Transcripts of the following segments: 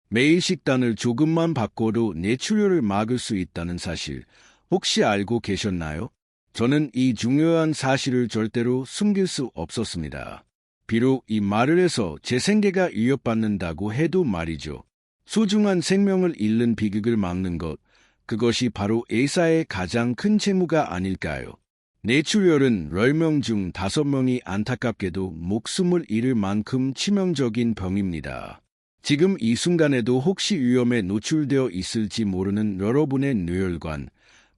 매일 식단을 조금만 바꿔도 뇌출혈을 막을 수 있다는 사실 혹시 알고 계셨나요? 저는 이 중요한 사실을 절대로 숨길 수 없었습니다. 비록 이 말을 해서 제 생계가 위협받는다고 해도 말이죠. 소중한 생명을 잃는 비극을 막는 것, 그것이 바로 의사의 가장 큰 책무가 아닐까요? 뇌출혈은 10명 중 5명이 안타깝게도 목숨을 잃을 만큼 치명적인 병입니다. 지금 이 순간에도 혹시 위험에 노출되어 있을지 모르는 여러분의 뇌혈관,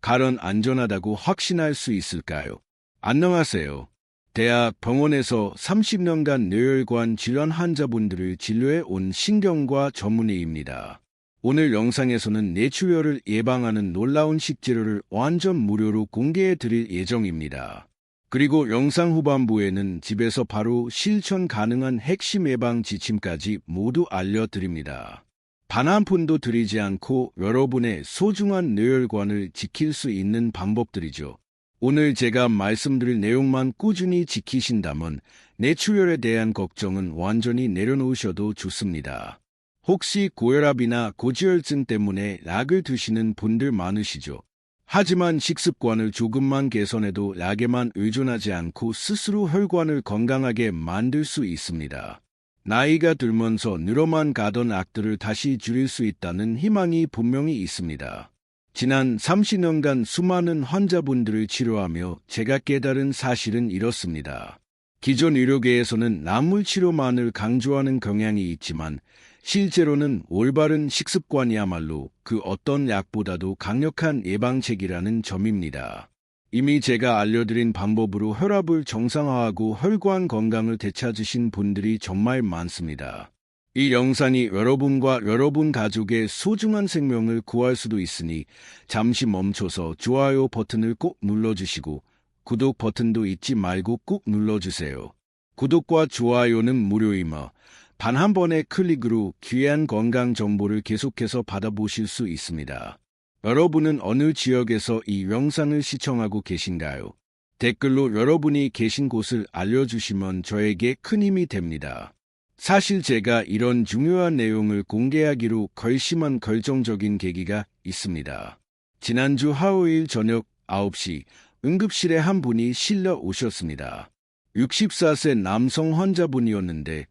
가련 안전하다고 확신할 수 있을까요? 안녕하세요. 대학 병원에서 30년간 뇌혈관 질환 환자분들을 진료해 온 신경과 전문의입니다. 오늘 영상에서는 뇌출혈을 예방하는 놀라운 식재료를 완전 무료로 공개해 드릴 예정입니다. 그리고 영상 후반부에는 집에서 바로 실천 가능한 핵심 예방 지침까지 모두 알려드립니다. 단 한 푼도 들이지 않고 여러분의 소중한 뇌혈관을 지킬 수 있는 방법들이죠. 오늘 제가 말씀드릴 내용만 꾸준히 지키신다면 뇌출혈에 대한 걱정은 완전히 내려놓으셔도 좋습니다. 혹시 고혈압이나 고지혈증 때문에 약을 드시는 분들 많으시죠? 하지만 식습관을 조금만 개선해도 약에만 의존하지 않고 스스로 혈관을 건강하게 만들 수 있습니다. 나이가 들면서 늘어만 가던 약들을 다시 줄일 수 있다는 희망이 분명히 있습니다. 지난 30년간 수많은 환자분들을 치료하며 제가 깨달은 사실은 이렇습니다. 기존 의료계에서는 약물 치료만을 강조하는 경향이 있지만 실제로는 올바른 식습관이야말로 그 어떤 약보다도 강력한 예방책이라는 점입니다. 이미 제가 알려드린 방법으로 혈압을 정상화하고 혈관 건강을 되찾으신 분들이 정말 많습니다. 이 영상이 여러분과 여러분 가족의 소중한 생명을 구할 수도 있으니 잠시 멈춰서 좋아요 버튼을 꼭 눌러주시고 구독 버튼도 잊지 말고 꼭 눌러주세요. 구독과 좋아요는 무료이며 단 한 번의 클릭으로 귀한 건강 정보를 계속해서 받아보실 수 있습니다. 여러분은 어느 지역에서 이 영상을 시청하고 계신가요? 댓글로 여러분이 계신 곳을 알려주시면 저에게 큰 힘이 됩니다. 사실 제가 이런 중요한 내용을 공개하기로 결심한 결정적인 계기가 있습니다. 지난주 화요일 저녁 9시 응급실에 한 분이 실려 오셨습니다. 64세 남성 환자분이었는데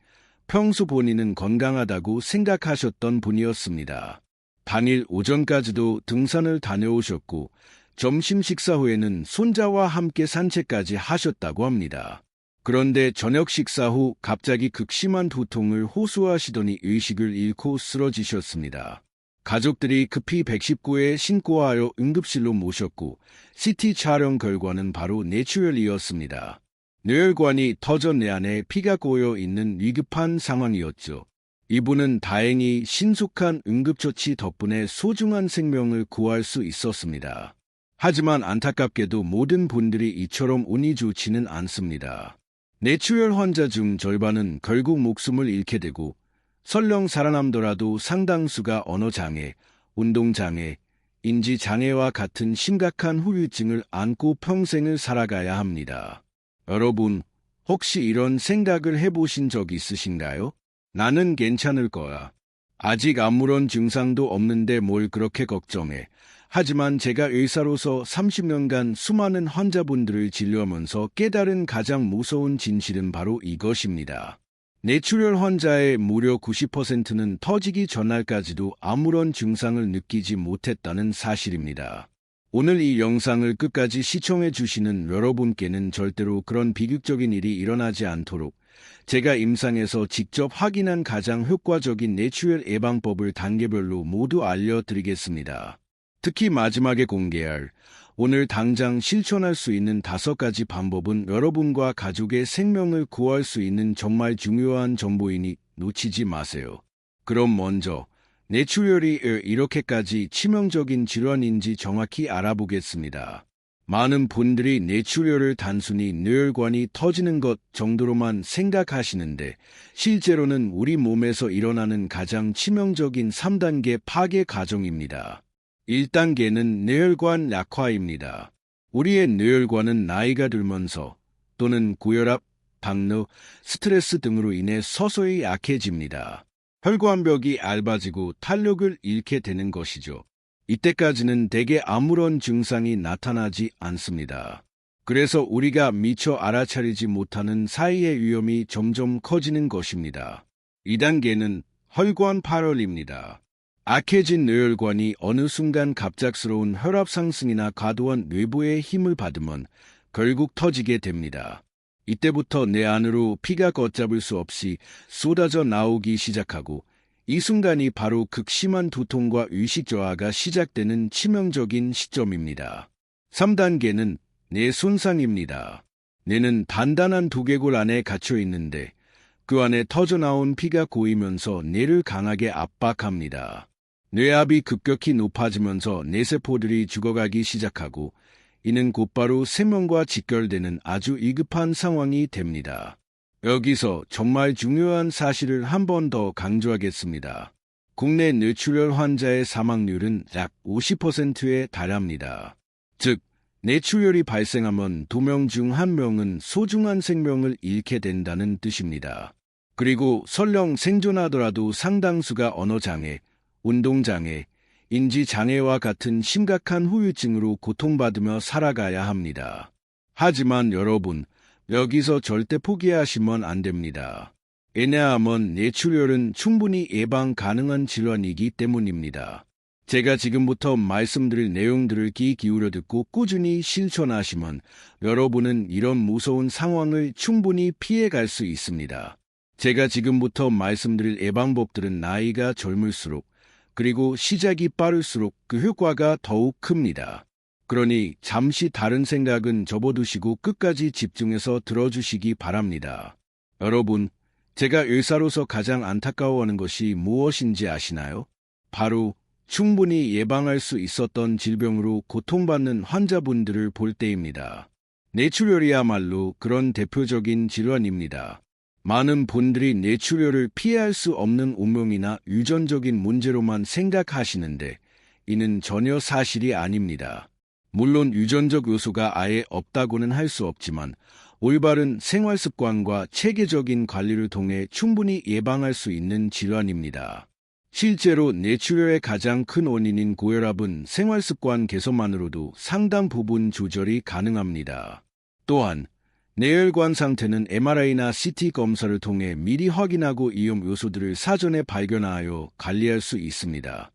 평소 본인은 건강하다고 생각하셨던 분이었습니다. 당일 오전까지도 등산을 다녀오셨고 점심 식사 후에는 손자와 함께 산책까지 하셨다고 합니다. 그런데 저녁 식사 후 갑자기 극심한 두통을 호소하시더니 의식을 잃고 쓰러지셨습니다. 가족들이 급히 119에 신고하여 응급실로 모셨고 CT 촬영 결과는 바로 뇌출혈이었습니다. 뇌혈관이 터져 뇌 안에 피가 고여 있는 위급한 상황이었죠. 이분은 다행히 신속한 응급처치 덕분에 소중한 생명을 구할 수 있었습니다. 하지만 안타깝게도 모든 분들이 이처럼 운이 좋지는 않습니다. 뇌출혈 환자 중 절반은 결국 목숨을 잃게 되고 설령 살아남더라도 상당수가 언어장애, 운동장애, 인지장애와 같은 심각한 후유증을 안고 평생을 살아가야 합니다. 여러분, 혹시 이런 생각을 해보신 적 있으신가요? 나는 괜찮을 거야. 아직 아무런 증상도 없는데 뭘 그렇게 걱정해. 하지만 제가 의사로서 30년간 수많은 환자분들을 진료하면서 깨달은 가장 무서운 진실은 바로 이것입니다. 뇌출혈 환자의 무려 90%는 터지기 전날까지도 아무런 증상을 느끼지 못했다는 사실입니다. 오늘 이 영상을 끝까지 시청해 주시는 여러분께는 절대로 그런 비극적인 일이 일어나지 않도록 제가 임상에서 직접 확인한 가장 효과적인 뇌출혈 예방법을 단계별로 모두 알려드리겠습니다. 특히 마지막에 공개할 오늘 당장 실천할 수 있는 5가지 방법은 여러분과 가족의 생명을 구할 수 있는 정말 중요한 정보이니 놓치지 마세요. 그럼 먼저 뇌출혈이 이렇게까지 치명적인 질환인지 정확히 알아보겠습니다. 많은 분들이 뇌출혈을 단순히 뇌혈관이 터지는 것 정도로만 생각하시는데 실제로는 우리 몸에서 일어나는 가장 치명적인 3단계 파괴 과정입니다. 1단계는 뇌혈관 약화입니다. 우리의 뇌혈관은 나이가 들면서 또는 고혈압, 당뇨, 스트레스 등으로 인해 서서히 약해집니다. 혈관벽이 얇아지고 탄력을 잃게 되는 것이죠. 이때까지는 대개 아무런 증상이 나타나지 않습니다. 그래서 우리가 미처 알아차리지 못하는 사이의 위험이 점점 커지는 것입니다. 2단계는 혈관 파열입니다. 악해진 뇌혈관이 어느 순간 갑작스러운 혈압 상승이나 과도한 뇌부의 힘을 받으면 결국 터지게 됩니다. 이때부터 내 안으로 피가 걷잡을 수 없이 쏟아져 나오기 시작하고 이 순간이 바로 극심한 두통과 의식 저하가 시작되는 치명적인 시점입니다. 3단계는 뇌 손상입니다. 뇌는 단단한 두개골 안에 갇혀 있는데 그 안에 터져나온 피가 고이면서 뇌를 강하게 압박합니다. 뇌압이 급격히 높아지면서 뇌세포들이 죽어가기 시작하고 이는 곧바로 생명과 직결되는 아주 위급한 상황이 됩니다. 여기서 정말 중요한 사실을 한 번 더 강조하겠습니다. 국내 뇌출혈 환자의 사망률은 약 50%에 달합니다. 즉, 뇌출혈이 발생하면 2명 중 1명은 소중한 생명을 잃게 된다는 뜻입니다. 그리고 설령 생존하더라도 상당수가 언어장애, 운동장애, 인지장애와 같은 심각한 후유증으로 고통받으며 살아가야 합니다. 하지만 여러분, 여기서 절대 포기하시면 안 됩니다. 왜냐하면 뇌출혈은 충분히 예방 가능한 질환이기 때문입니다. 제가 지금부터 말씀드릴 내용들을 귀 기울여 듣고 꾸준히 실천하시면 여러분은 이런 무서운 상황을 충분히 피해갈 수 있습니다. 제가 지금부터 말씀드릴 예방법들은 나이가 젊을수록 그리고 시작이 빠를수록 그 효과가 더욱 큽니다. 그러니 잠시 다른 생각은 접어두시고 끝까지 집중해서 들어주시기 바랍니다. 여러분, 제가 의사로서 가장 안타까워하는 것이 무엇인지 아시나요? 바로 충분히 예방할 수 있었던 질병으로 고통받는 환자분들을 볼 때입니다. 뇌출혈이야말로 그런 대표적인 질환입니다. 많은 분들이 뇌출혈을 피할 수 없는 운명이나 유전적인 문제로만 생각하시는데 이는 전혀 사실이 아닙니다. 물론 유전적 요소가 아예 없다고는 할 수 없지만 올바른 생활습관과 체계적인 관리를 통해 충분히 예방할 수 있는 질환입니다. 실제로 뇌출혈의 가장 큰 원인인 고혈압은 생활습관 개선만으로도 상당 부분 조절이 가능합니다. 또한 뇌혈관 상태는 MRI나 CT 검사를 통해 미리 확인하고 위험 요소들을 사전에 발견하여 관리할 수 있습니다.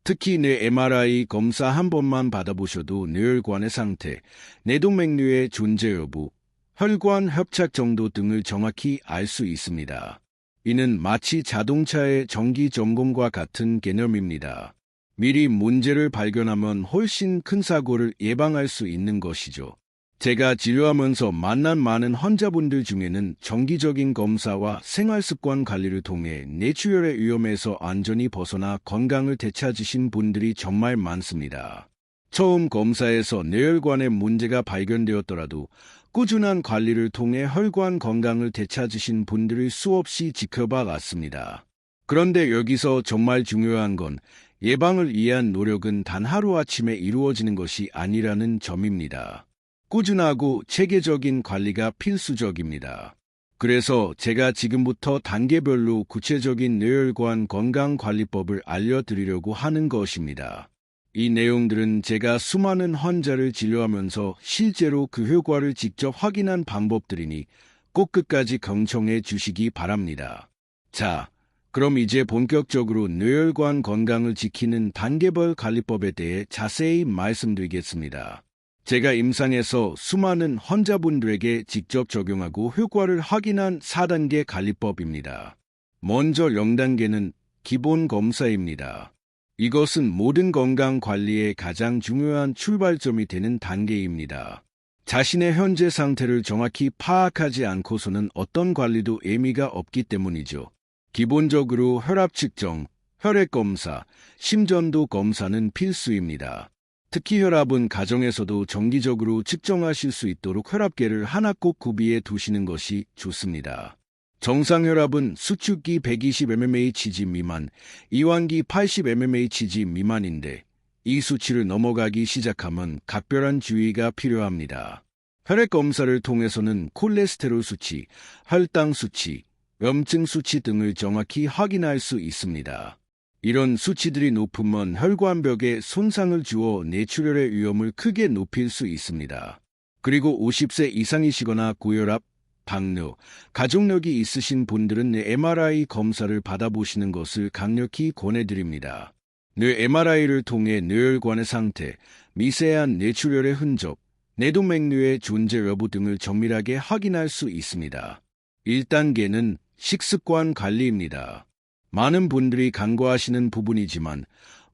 특히 뇌 MRI 검사 한 번만 받아보셔도 뇌혈관의 상태, 뇌동맥류의 존재 여부, 혈관 협착 정도 등을 정확히 알 수 있습니다. 이는 마치 자동차의 정기 점검과 같은 개념입니다. 미리 문제를 발견하면 훨씬 큰 사고를 예방할 수 있는 것이죠. 제가 진료하면서 만난 많은 환자분들 중에는 정기적인 검사와 생활습관 관리를 통해 뇌출혈의 위험에서 완전히 벗어나 건강을 되찾으신 분들이 정말 많습니다. 처음 검사에서 뇌혈관에 문제가 발견되었더라도 꾸준한 관리를 통해 혈관 건강을 되찾으신 분들을 수없이 지켜봐 왔습니다. 그런데 여기서 정말 중요한 건 예방을 위한 노력은 단 하루아침에 이루어지는 것이 아니라는 점입니다. 꾸준하고 체계적인 관리가 필수적입니다. 그래서 제가 지금부터 단계별로 구체적인 뇌혈관 건강관리법을 알려드리려고 하는 것입니다. 이 내용들은 제가 수많은 환자를 진료하면서 실제로 그 효과를 직접 확인한 방법들이니 꼭 끝까지 경청해 주시기 바랍니다. 자, 그럼 이제 본격적으로 뇌혈관 건강을 지키는 단계별 관리법에 대해 자세히 말씀드리겠습니다. 제가 임상에서 수많은 환자분들에게 직접 적용하고 효과를 확인한 4단계 관리법입니다. 먼저 0단계는 기본 검사입니다. 이것은 모든 건강 관리의 가장 중요한 출발점이 되는 단계입니다. 자신의 현재 상태를 정확히 파악하지 않고서는 어떤 관리도 의미가 없기 때문이죠. 기본적으로 혈압 측정, 혈액 검사, 심전도 검사는 필수입니다. 특히 혈압은 가정에서도 정기적으로 측정하실 수 있도록 혈압계를 하나 꼭 구비해 두시는 것이 좋습니다. 정상 혈압은 수축기 120mmHg 미만, 이완기 80mmHg 미만인데 이 수치를 넘어가기 시작하면 각별한 주의가 필요합니다. 혈액 검사를 통해서는 콜레스테롤 수치, 혈당 수치, 염증 수치 등을 정확히 확인할 수 있습니다. 이런 수치들이 높으면 혈관벽에 손상을 주어 뇌출혈의 위험을 크게 높일 수 있습니다. 그리고 50세 이상이시거나 고혈압, 당뇨, 가족력이 있으신 분들은 뇌 MRI 검사를 받아보시는 것을 강력히 권해드립니다. 뇌 MRI를 통해 뇌혈관의 상태, 미세한 뇌출혈의 흔적, 뇌동맥류의 존재 여부 등을 정밀하게 확인할 수 있습니다. 1단계는 식습관 관리입니다. 많은 분들이 간과하시는 부분이지만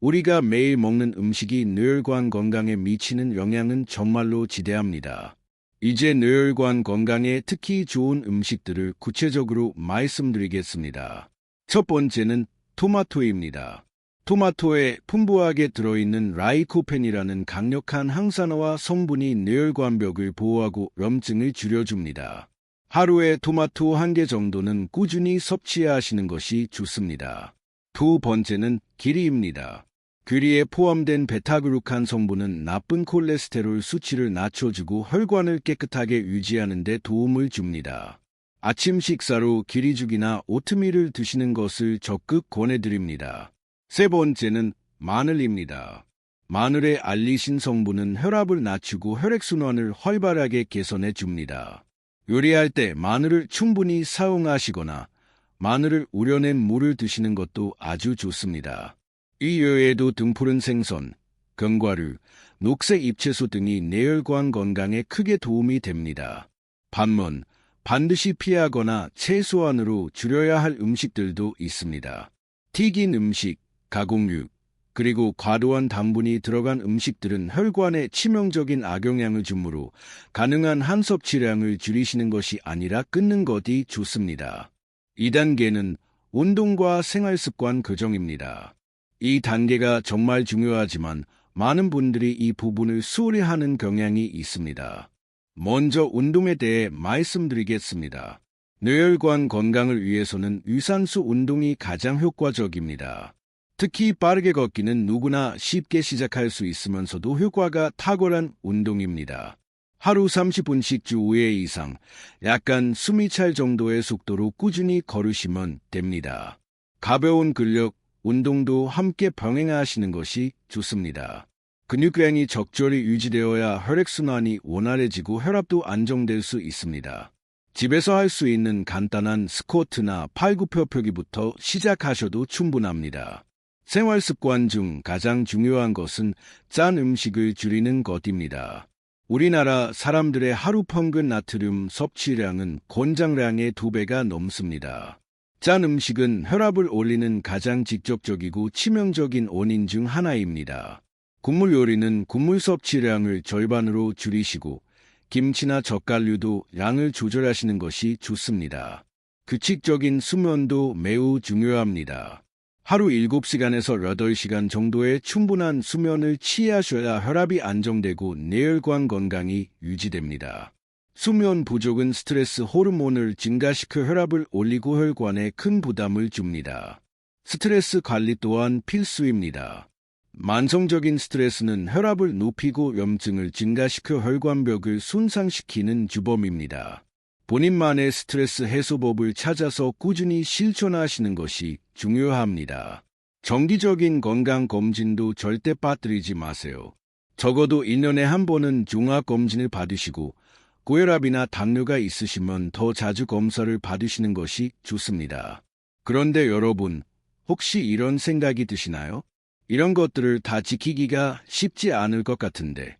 우리가 매일 먹는 음식이 뇌혈관 건강에 미치는 영향은 정말로 지대합니다. 이제 뇌혈관 건강에 특히 좋은 음식들을 구체적으로 말씀드리겠습니다. 첫 번째는 토마토입니다. 토마토에 풍부하게 들어있는 라이코펜이라는 강력한 항산화와 성분이 뇌혈관벽을 보호하고 염증을 줄여줍니다. 하루에 토마토 1개 정도는 꾸준히 섭취하시는 것이 좋습니다. 두 번째는 기리입니다. 귀리에 포함된 베타그루칸 성분은 나쁜 콜레스테롤 수치를 낮춰주고 혈관을 깨끗하게 유지하는 데 도움을 줍니다. 아침 식사로 기리죽이나 오트밀을 드시는 것을 적극 권해드립니다. 세 번째는 마늘입니다. 마늘의 알리신 성분은 혈압을 낮추고 혈액순환을 활발하게 개선해 줍니다. 요리할 때 마늘을 충분히 사용하시거나 마늘을 우려낸 물을 드시는 것도 아주 좋습니다. 이 외에도 등푸른 생선, 견과류, 녹색 잎채소 등이 뇌혈관 건강에 크게 도움이 됩니다. 반면 반드시 피하거나 최소한으로 줄여야 할 음식들도 있습니다. 튀긴 음식, 가공육, 그리고 과도한 당분이 들어간 음식들은 혈관에 치명적인 악영향을 주므로 가능한 한 섭취량을 줄이시는 것이 아니라 끊는 것이 좋습니다. 2단계는 운동과 생활습관 교정입니다. 이 단계가 정말 중요하지만 많은 분들이 이 부분을 소홀히 하는 경향이 있습니다. 먼저 운동에 대해 말씀드리겠습니다. 뇌혈관 건강을 위해서는 유산소 운동이 가장 효과적입니다. 특히 빠르게 걷기는 누구나 쉽게 시작할 수 있으면서도 효과가 탁월한 운동입니다. 하루 30분씩 주 5회 이상, 약간 숨이 찰 정도의 속도로 꾸준히 걸으시면 됩니다. 가벼운 근력, 운동도 함께 병행하시는 것이 좋습니다. 근육량이 적절히 유지되어야 혈액순환이 원활해지고 혈압도 안정될 수 있습니다. 집에서 할 수 있는 간단한 스쿼트나 팔굽혀펴기부터 시작하셔도 충분합니다. 생활습관 중 가장 중요한 것은 짠 음식을 줄이는 것입니다. 우리나라 사람들의 하루 평균 나트륨 섭취량은 권장량의 2배가 넘습니다. 짠 음식은 혈압을 올리는 가장 직접적이고 치명적인 원인 중 하나입니다. 국물 요리는 국물 섭취량을 절반으로 줄이시고 김치나 젓갈류도 양을 조절하시는 것이 좋습니다. 규칙적인 수면도 매우 중요합니다. 하루 7시간에서 8시간 정도의 충분한 수면을 취하셔야 혈압이 안정되고 뇌혈관 건강이 유지됩니다. 수면 부족은 스트레스 호르몬을 증가시켜 혈압을 올리고 혈관에 큰 부담을 줍니다. 스트레스 관리 또한 필수입니다. 만성적인 스트레스는 혈압을 높이고 염증을 증가시켜 혈관벽을 손상시키는 주범입니다. 본인만의 스트레스 해소법을 찾아서 꾸준히 실천하시는 것이 중요합니다. 정기적인 건강검진도 절대 빠뜨리지 마세요. 적어도 1년에 한 번은 종합검진을 받으시고 고혈압이나 당뇨가 있으시면 더 자주 검사를 받으시는 것이 좋습니다. 그런데 여러분, 혹시 이런 생각이 드시나요? 이런 것들을 다 지키기가 쉽지 않을 것 같은데.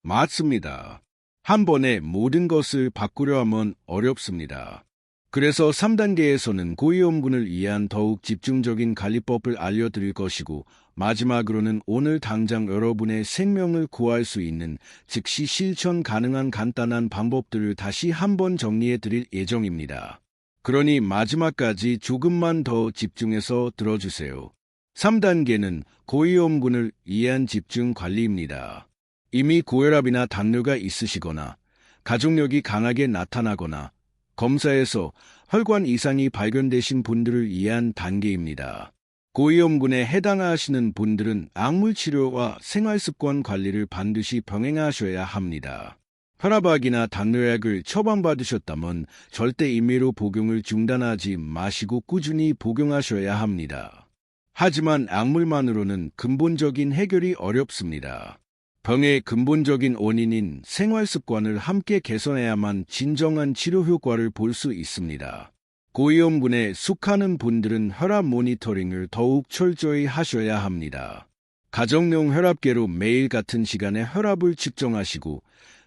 맞습니다. 한 번에 모든 것을 바꾸려 하면 어렵습니다. 그래서 3단계에서는 고위험군을 위한 더욱 집중적인 관리법을 알려드릴 것이고 마지막으로는 오늘 당장 여러분의 생명을 구할 수 있는 즉시 실천 가능한 간단한 방법들을 다시 한번 정리해드릴 예정입니다. 그러니 마지막까지 조금만 더 집중해서 들어주세요. 3단계는 고위험군을 위한 집중 관리입니다. 이미 고혈압이나 당뇨가 있으시거나 가족력이 강하게 나타나거나 검사에서 혈관 이상이 발견되신 분들을 위한 단계입니다. 고위험군에 해당하시는 분들은 약물 치료와 생활습관 관리를 반드시 병행하셔야 합니다. 혈압약이나 당뇨약을 처방받으셨다면 절대 임의로 복용을 중단하지 마시고 꾸준히 복용하셔야 합니다. 하지만 약물만으로는 근본적인 해결이 어렵습니다. 병의 근본적인 원인인 생활습관을 함께 개선해야만 진정한 치료 효과를 볼 수 있습니다. 고위험군에 속하는 분들은 혈압 모니터링을 더욱 철저히 하셔야 합니다. 가정용 혈압계로 매일 같은 시간에 혈압을 측정하시고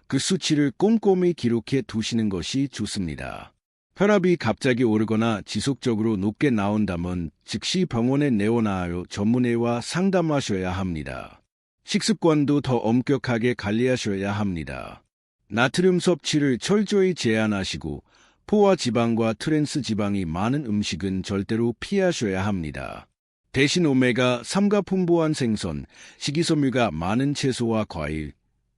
그 수치를 꼼꼼히 기록해 두시는 것이 좋습니다. 혈압이 갑자기 오르거나 지속적으로 높게 나온다면 즉시 병원에 내원하여 전문의와 상담하셔야 합니다. 식습관도 더 엄격하게 관리하셔야 합니다. 나트륨 섭취를 철저히 제한하시고 포화 지방과 트랜스 지방이 많은 음식은 절대로 피하셔야 합니다. 대신 오메가3가 풍부한 생선, 식이섬유가 많은 채소와 과일,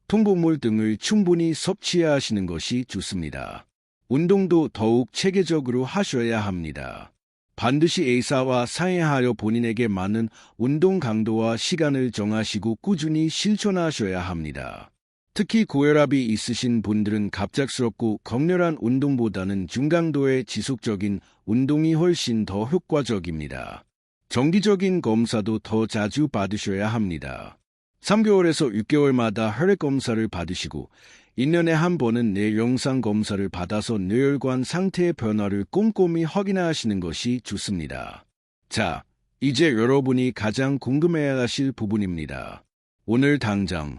통곡물 등을 충분히 섭취하시는 것이 좋습니다. 운동도 더욱 체계적으로 하셔야 합니다. 반드시 의사와 상의하여 본인에게 맞는 운동 강도와 시간을 정하시고 꾸준히 실천하셔야 합니다. 특히 고혈압이 있으신 분들은 갑작스럽고 격렬한 운동보다는 중강도의 지속적인 운동이 훨씬 더 효과적입니다. 정기적인 검사도 더 자주 받으셔야 합니다. 3개월에서 6개월마다 혈액 검사를 받으시고 1년에 한 번은 뇌 영상 검사를 받아서 뇌혈관 상태의 변화를 꼼꼼히 확인하시는 것이 좋습니다. 자, 이제 여러분이 가장 궁금해야 하실 부분입니다. 오늘 당장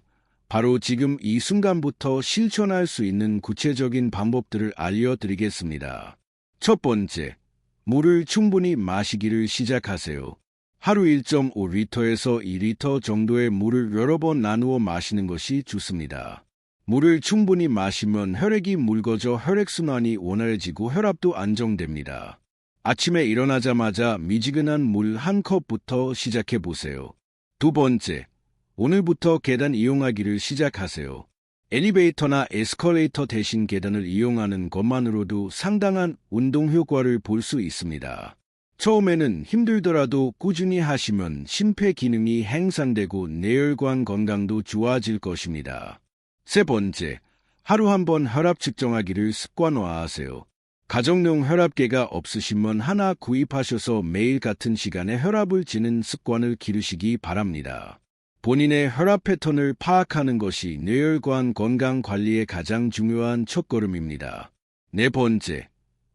바로 지금 이 순간부터 실천할 수 있는 구체적인 방법들을 알려드리겠습니다. 첫 번째, 물을 충분히 마시기를 시작하세요. 하루 1.5리터에서 2리터 정도의 물을 여러 번 나누어 마시는 것이 좋습니다. 물을 충분히 마시면 혈액이 묽어져 혈액순환이 원활해지고 혈압도 안정됩니다. 아침에 일어나자마자 미지근한 물 한 컵부터 시작해 보세요. 두 번째, 오늘부터 계단 이용하기를 시작하세요. 엘리베이터나 에스컬레이터 대신 계단을 이용하는 것만으로도 상당한 운동 효과를 볼 수 있습니다. 처음에는 힘들더라도 꾸준히 하시면 심폐 기능이 향상되고 뇌혈관 건강도 좋아질 것입니다. 세 번째, 하루 한 번 혈압 측정하기를 습관화하세요. 가정용 혈압계가 없으시면 하나 구입하셔서 매일 같은 시간에 혈압을 재는 습관을 기르시기 바랍니다. 본인의 혈압 패턴을 파악하는 것이 뇌혈관 건강 관리의 가장 중요한 첫걸음입니다. 네 번째,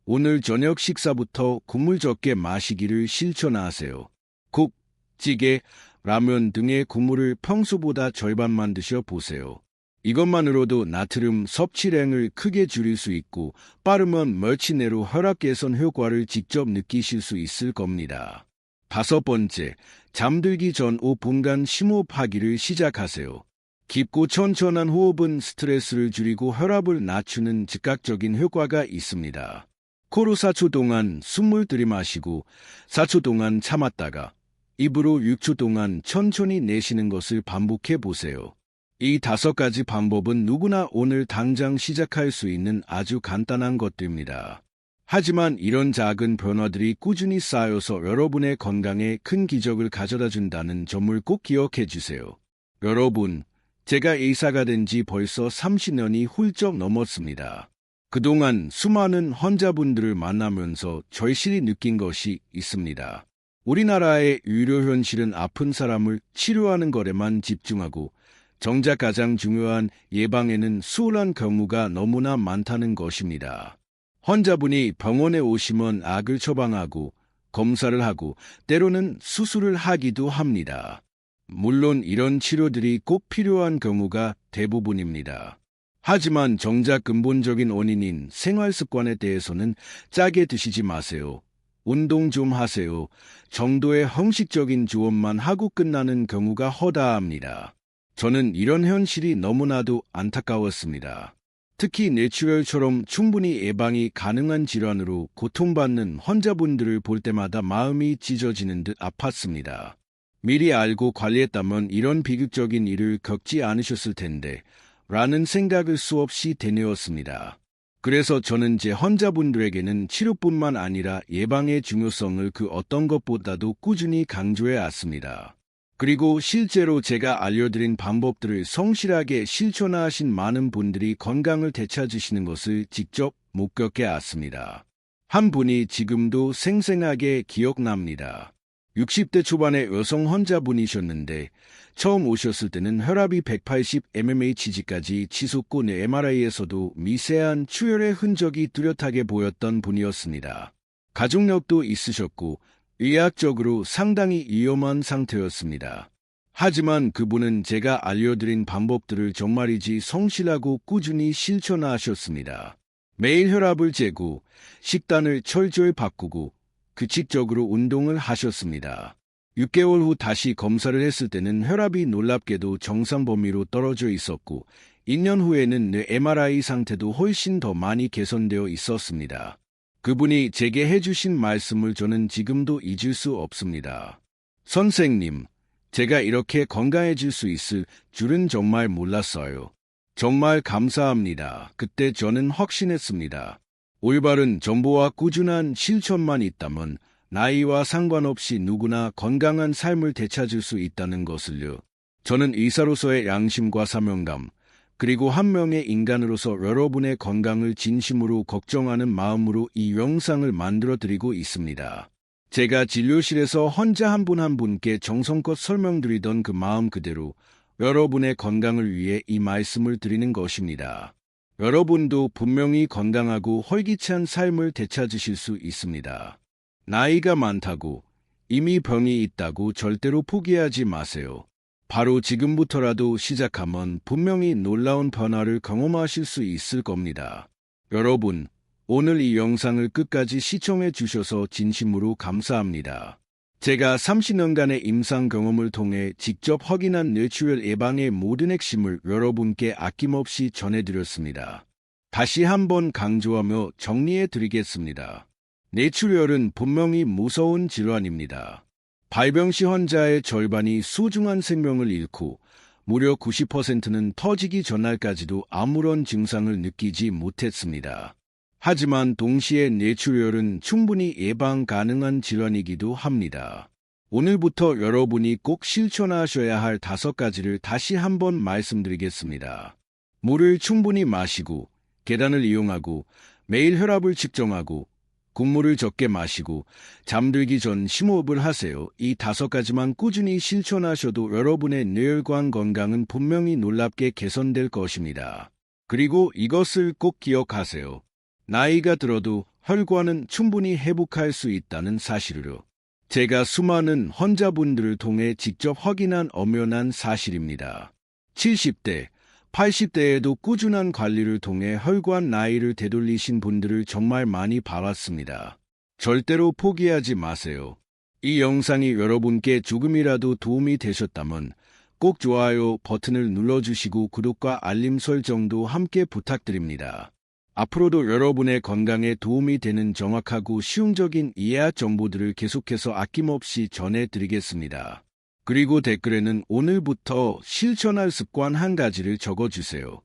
오늘 저녁 식사부터 국물 적게 마시기를 실천하세요. 국, 찌개, 라면 등의 국물을 평소보다 절반만 드셔보세요. 이것만으로도 나트륨 섭취량을 크게 줄일 수 있고 빠르면 며칠 내로 혈압 개선 효과를 직접 느끼실 수 있을 겁니다. 다섯 번째, 잠들기 전 5분간 심호흡하기를 시작하세요. 깊고 천천한 호흡은 스트레스를 줄이고 혈압을 낮추는 즉각적인 효과가 있습니다. 코로 4초 동안 숨을 들이마시고 4초 동안 참았다가 입으로 6초 동안 천천히 내쉬는 것을 반복해 보세요. 이 5가지 방법은 누구나 오늘 당장 시작할 수 있는 아주 간단한 것들입니다. 하지만 이런 작은 변화들이 꾸준히 쌓여서 여러분의 건강에 큰 기적을 가져다 준다는 점을 꼭 기억해 주세요. 여러분, 제가 의사가 된 지 벌써 30년이 훌쩍 넘었습니다. 그동안 수많은 환자분들을 만나면서 절실히 느낀 것이 있습니다. 우리나라의 의료 현실은 아픈 사람을 치료하는 것에만 집중하고 정작 가장 중요한 예방에는 수월한 경우가 너무나 많다는 것입니다. 환자분이 병원에 오시면 약을 처방하고 검사를 하고 때로는 수술을 하기도 합니다. 물론 이런 치료들이 꼭 필요한 경우가 대부분입니다. 하지만 정작 근본적인 원인인 생활습관에 대해서는 짜게 드시지 마세요. 운동 좀 하세요. 정도의 형식적인 조언만 하고 끝나는 경우가 허다합니다. 저는 이런 현실이 너무나도 안타까웠습니다. 특히 뇌출혈처럼 충분히 예방이 가능한 질환으로 고통받는 환자분들을 볼 때마다 마음이 찢어지는 듯 아팠습니다. 미리 알고 관리했다면 이런 비극적인 일을 겪지 않으셨을 텐데 라는 생각을 수없이 되뇌었습니다. 그래서 저는 제 환자분들에게는 치료뿐만 아니라 예방의 중요성을 그 어떤 것보다도 꾸준히 강조해 왔습니다. 그리고 실제로 제가 알려드린 방법들을 성실하게 실천하신 많은 분들이 건강을 되찾으시는 것을 직접 목격해 왔습니다. 한 분이 지금도 생생하게 기억납니다. 60대 초반의 여성 환자분이셨는데 처음 오셨을 때는 혈압이 180 mmHg까지 치솟고 MRI에서도 미세한 출혈의 흔적이 뚜렷하게 보였던 분이었습니다. 가족력도 있으셨고 의학적으로 상당히 위험한 상태였습니다. 하지만 그분은 제가 알려드린 방법들을 정말이지 성실하고 꾸준히 실천하셨습니다. 매일 혈압을 재고 식단을 철저히 바꾸고 규칙적으로 운동을 하셨습니다. 6개월 후 다시 검사를 했을 때는 혈압이 놀랍게도 정상 범위로 떨어져 있었고 2년 후에는 뇌 MRI 상태도 훨씬 더 많이 개선되어 있었습니다. 그분이 제게 해주신 말씀을 저는 지금도 잊을 수 없습니다. 선생님, 제가 이렇게 건강해질 수 있을 줄은 정말 몰랐어요. 정말 감사합니다. 그때 저는 확신했습니다. 올바른 정보와 꾸준한 실천만 있다면 나이와 상관없이 누구나 건강한 삶을 되찾을 수 있다는 것을요. 저는 의사로서의 양심과 사명감, 그리고 한 명의 인간으로서 여러분의 건강을 진심으로 걱정하는 마음으로 이 영상을 만들어 드리고 있습니다. 제가 진료실에서 환자 한 분 한 분께 정성껏 설명드리던 그 마음 그대로 여러분의 건강을 위해 이 말씀을 드리는 것입니다. 여러분도 분명히 건강하고 활기찬 삶을 되찾으실 수 있습니다. 나이가 많다고, 이미 병이 있다고 절대로 포기하지 마세요. 바로 지금부터라도 시작하면 분명히 놀라운 변화를 경험하실 수 있을 겁니다. 여러분, 오늘 이 영상을 끝까지 시청해 주셔서 진심으로 감사합니다. 제가 30년간의 임상 경험을 통해 직접 확인한 뇌출혈 예방의 모든 핵심을 여러분께 아낌없이 전해드렸습니다. 다시 한번 강조하며 정리해 드리겠습니다. 뇌출혈은 분명히 무서운 질환입니다. 발병 시 환자의 절반이 소중한 생명을 잃고 무려 90%는 터지기 전날까지도 아무런 증상을 느끼지 못했습니다. 하지만 동시에 뇌출혈은 충분히 예방 가능한 질환이기도 합니다. 오늘부터 여러분이 꼭 실천하셔야 할 5가지를 다시 한번 말씀드리겠습니다. 물을 충분히 마시고, 계단을 이용하고, 매일 혈압을 측정하고, 국물을 적게 마시고, 잠들기 전 심호흡을 하세요. 이 5가지만 꾸준히 실천하셔도 여러분의 뇌혈관 건강은 분명히 놀랍게 개선될 것입니다. 그리고 이것을 꼭 기억하세요. 나이가 들어도 혈관은 충분히 회복할 수 있다는 사실으로 제가 수많은 환자분들을 통해 직접 확인한 엄연한 사실입니다. 70대, 80대에도 꾸준한 관리를 통해 혈관 나이를 되돌리신 분들을 정말 많이 봐왔습니다. 절대로 포기하지 마세요. 이 영상이 여러분께 조금이라도 도움이 되셨다면 꼭 좋아요 버튼을 눌러주시고 구독과 알림 설정도 함께 부탁드립니다. 앞으로도 여러분의 건강에 도움이 되는 정확하고 실용적인 이해학 정보들을 계속해서 아낌없이 전해드리겠습니다. 그리고 댓글에는 오늘부터 실천할 습관 1가지를 적어주세요.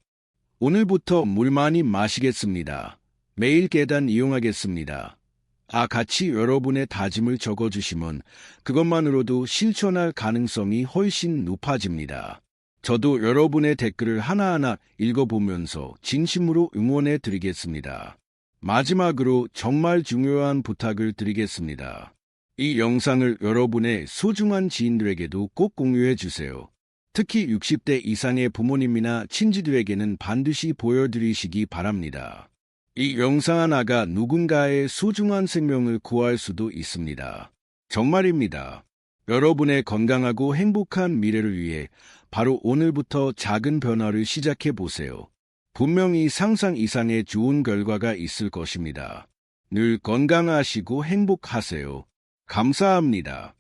오늘부터 물 많이 마시겠습니다. 매일 계단 이용하겠습니다. 같이 여러분의 다짐을 적어주시면 그것만으로도 실천할 가능성이 훨씬 높아집니다. 저도 여러분의 댓글을 하나하나 읽어보면서 진심으로 응원해 드리겠습니다. 마지막으로 정말 중요한 부탁을 드리겠습니다. 이 영상을 여러분의 소중한 지인들에게도 꼭 공유해 주세요. 특히 60대 이상의 부모님이나 친지들에게는 반드시 보여드리시기 바랍니다. 이 영상 하나가 누군가의 소중한 생명을 구할 수도 있습니다. 정말입니다. 여러분의 건강하고 행복한 미래를 위해 바로 오늘부터 작은 변화를 시작해 보세요. 분명히 상상 이상의 좋은 결과가 있을 것입니다. 늘 건강하시고 행복하세요. 감사합니다.